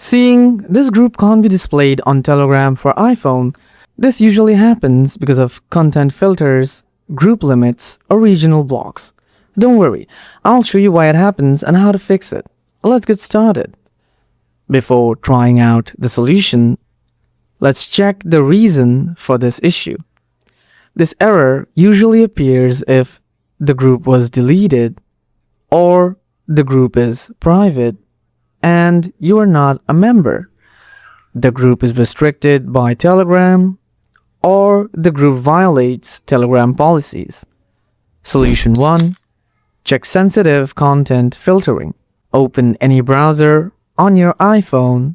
Seeing this group can't be displayed on Telegram for iPhone, this usually happens because of content filters, group limits, or regional blocks. Don't worry, I'll show you why it happens and how to fix it. Let's get started. Before trying out the solution, let's check the reason for this issue. This error usually appears if the group was deleted or the group is private and you are not a member. The group is restricted by Telegram or the group violates Telegram policies. Solution 1. Check sensitive content filtering. Open any browser on your iPhone,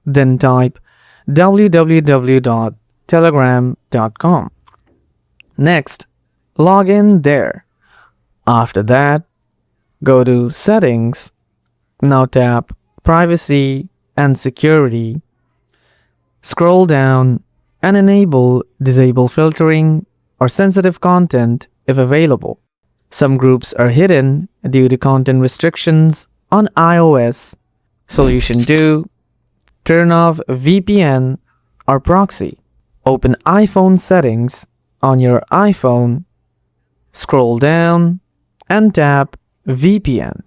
then type www.telegram.com. Next, log in there. After that, go to Settings. Now tap Privacy and Security. Scroll down and enable Disable Filtering or Sensitive Content if available. Some groups are hidden due to content restrictions on iOS. Solution 2. Turn off VPN or proxy. Open iPhone settings on your iPhone. Scroll down and tap VPN.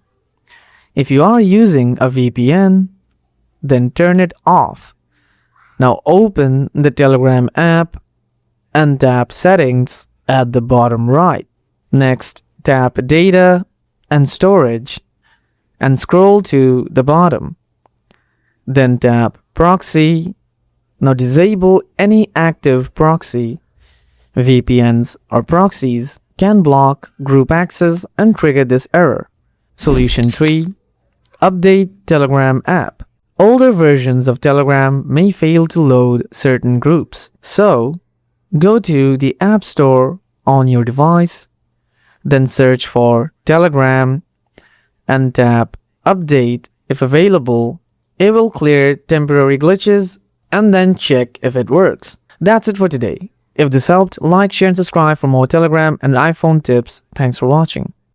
If you are using a VPN, then turn it off. Now open the Telegram app and tap Settings at the bottom right. Next, tap Data and Storage and scroll to the bottom. Then tap Proxy. Now disable any active proxy. VPNs or proxies can block group access and trigger this error. Solution 3. Update Telegram app. Older versions of Telegram may fail to load certain groups. So, go to the App Store on your device, then search for Telegram and tap Update if available. It will clear temporary glitches and then check if it works. That's it for today. If this helped, like, share, and subscribe for more Telegram and iPhone tips. Thanks for watching.